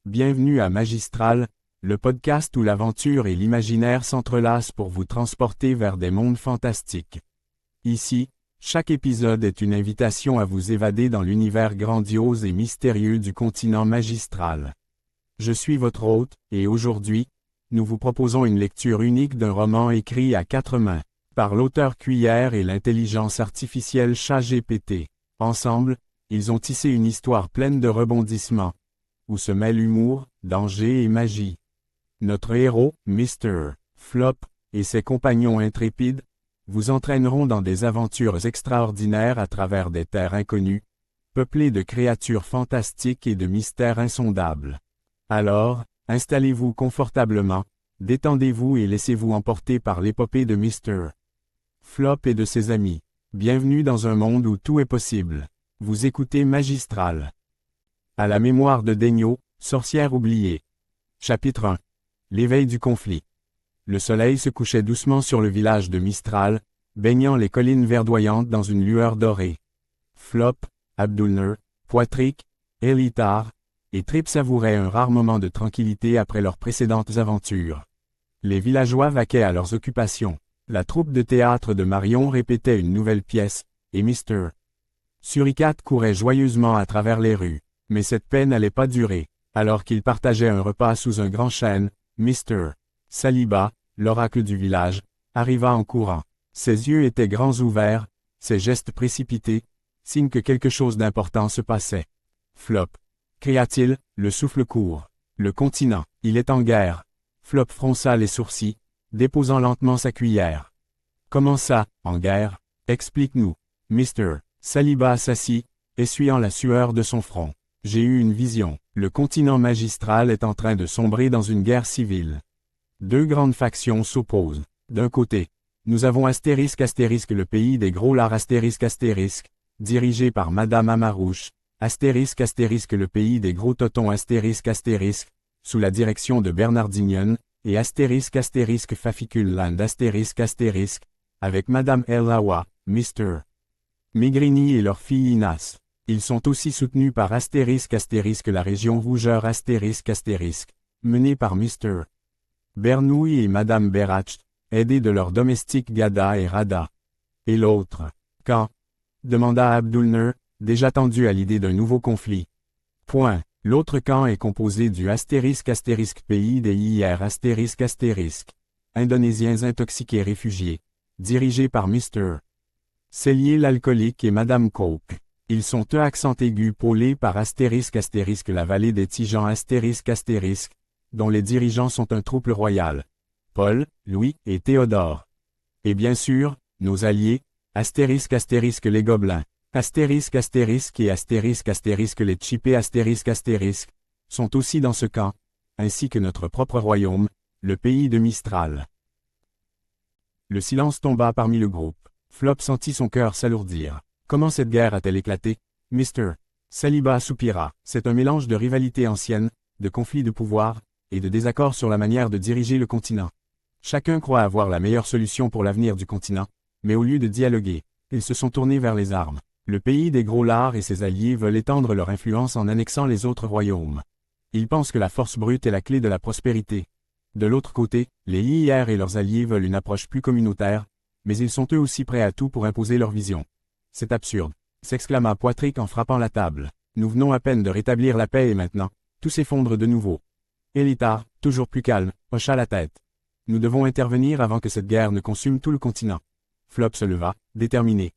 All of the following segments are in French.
Bienvenue à Magistral, le podcast où l'aventure et l'imaginaire s'entrelacent pour vous transporter vers des mondes fantastiques. Ici, chaque épisode est une invitation à vous évader dans l'univers grandiose et mystérieux du continent magistral. Je suis votre hôte, et aujourd'hui, nous vous proposons une lecture unique d'un roman écrit à 4 mains, par l'auteur Cuillère et l'intelligence artificielle ChatGPT. Ensemble, ils ont tissé une histoire pleine de rebondissements, où se mêlent humour, danger et magie. Notre héros, Mr. Flop, et ses compagnons intrépides, vous entraîneront dans des aventures extraordinaires à travers des terres inconnues, peuplées de créatures fantastiques et de mystères insondables. Alors, installez-vous confortablement, détendez-vous et laissez-vous emporter par l'épopée de Mr. Flop et de ses amis. Bienvenue dans un monde où tout est possible. Vous écoutez Magistral. À la mémoire de Daigneau, sorcière oubliée. Chapitre 1. L'éveil du conflit. Le soleil se couchait doucement sur le village de Mistral, baignant les collines verdoyantes dans une lueur dorée. Flop, Abdulner, Poitrick, Elitar et Trip savouraient un rare moment de tranquillité après leurs précédentes aventures. Les villageois vaquaient à leurs occupations. La troupe de théâtre de Marion répétait une nouvelle pièce, et Mr. Suricate courait joyeusement à travers les rues. Mais cette paix n'allait pas durer. Alors qu'ils partageaient un repas sous un grand chêne, Mr. Saliba, l'oracle du village, arriva en courant. Ses yeux étaient grands ouverts, ses gestes précipités, signe que quelque chose d'important se passait. Flop, cria-t-il, le souffle court. Le continent, il est en guerre. Flop fronça les sourcils, déposant lentement sa cuillère. Comment ça, en guerre? Explique-nous. Mr. Saliba s'assit, essuyant la sueur de son front. J'ai eu une vision. Le continent magistral est en train de sombrer dans une guerre civile. Deux grandes factions s'opposent. D'un côté, nous avons Astérisque le pays des gros lards Astérisque, dirigé par Madame Amarouche, Astérisque le pays des gros totons Astérisque, sous la direction de Bernardinion, et Astérisque Faficulland Astérisque, avec Madame Elawa, Mr. Migrini et leur fille Inas. Ils sont aussi soutenus par Astérisque la région Rougeur Astérisque, menée par Mr. Bernouille et Madame Beracht, aidés de leurs domestiques Gada et Rada. Et l'autre, quand? Demanda Abdulner, déjà tendu à l'idée d'un nouveau conflit. Point. L'autre camp est composé du Astérisque pays des IR Astérisque, Indonésiens intoxiqués réfugiés, dirigés par Mr. Cellier l'alcoolique et Madame Coke. Ils sont accent aigu pôlés par Astérisque la vallée des Tijans Astérisque, dont les dirigeants sont un trouble royal. Paul, Louis et Théodore. Et bien sûr, nos alliés, Astérisque les Gobelins, Astérisque et Astérisque les Chippés Astérisque, sont aussi dans ce camp, ainsi que notre propre royaume, le pays de Mistral. Le silence tomba parmi le groupe. Flop sentit son cœur s'alourdir. Comment cette guerre a-t-elle éclaté? Mr. Saliba soupira. C'est un mélange de rivalité ancienne, de conflits de pouvoir, et de désaccords sur la manière de diriger le continent. Chacun croit avoir la meilleure solution pour l'avenir du continent, mais au lieu de dialoguer, ils se sont tournés vers les armes. Le pays des gros lards et ses alliés veulent étendre leur influence en annexant les autres royaumes. Ils pensent que la force brute est la clé de la prospérité. De l'autre côté, les IR et leurs alliés veulent une approche plus communautaire, mais ils sont eux aussi prêts à tout pour imposer leur vision. C'est absurde, s'exclama Poitrick en frappant la table. Nous venons à peine de rétablir la paix et maintenant, tout s'effondre de nouveau. Elitar, toujours plus calme, hocha la tête. Nous devons intervenir avant que cette guerre ne consume tout le continent. Flop se leva, déterminé.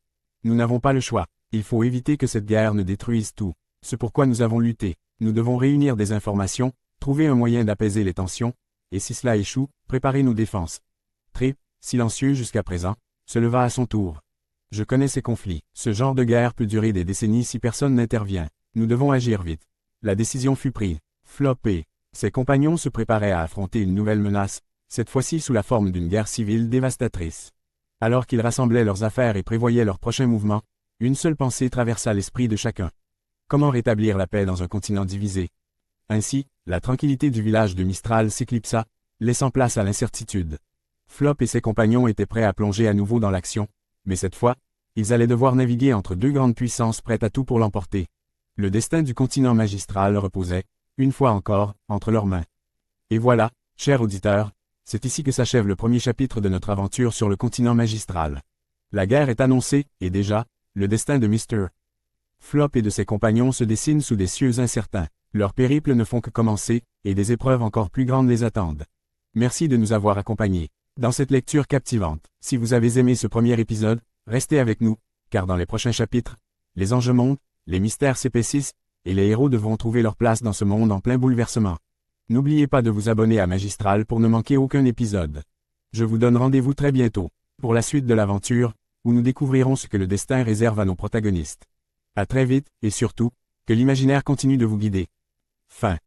Nous n'avons pas le choix. Il faut éviter que cette guerre ne détruise tout. C'est pourquoi nous avons lutté. Nous devons réunir des informations, trouver un moyen d'apaiser les tensions, et si cela échoue, préparer nos défenses. Trip, silencieux jusqu'à présent, se leva à son tour. Je connais ces conflits. Ce genre de guerre peut durer des décennies si personne n'intervient. Nous devons agir vite. La décision fut prise. Flop et ses compagnons se préparaient à affronter une nouvelle menace, cette fois-ci sous la forme d'une guerre civile dévastatrice. Alors qu'ils rassemblaient leurs affaires et prévoyaient leurs prochains mouvements, une seule pensée traversa l'esprit de chacun. Comment rétablir la paix dans un continent divisé? Ainsi, la tranquillité du village de Mistral s'éclipsa, laissant place à l'incertitude. Flop et ses compagnons étaient prêts à plonger à nouveau dans l'action, mais cette fois, ils allaient devoir naviguer entre deux grandes puissances prêtes à tout pour l'emporter. Le destin du continent magistral reposait, une fois encore, entre leurs mains. Et voilà, cher auditeur, c'est ici que s'achève le premier chapitre de notre aventure sur le continent magistral. La guerre est annoncée, et déjà, le destin de Mr. Flop et de ses compagnons se dessine sous des cieux incertains. Leurs périples ne font que commencer, et des épreuves encore plus grandes les attendent. Merci de nous avoir accompagnés dans cette lecture captivante. Si vous avez aimé ce premier épisode, restez avec nous, car dans les prochains chapitres, les enjeux montent, les mystères s'épaississent, et les héros devront trouver leur place dans ce monde en plein bouleversement. N'oubliez pas de vous abonner à Magistral pour ne manquer aucun épisode. Je vous donne rendez-vous très bientôt, pour la suite de l'aventure, où nous découvrirons ce que le destin réserve à nos protagonistes. À très vite, et surtout, que l'imaginaire continue de vous guider. Fin.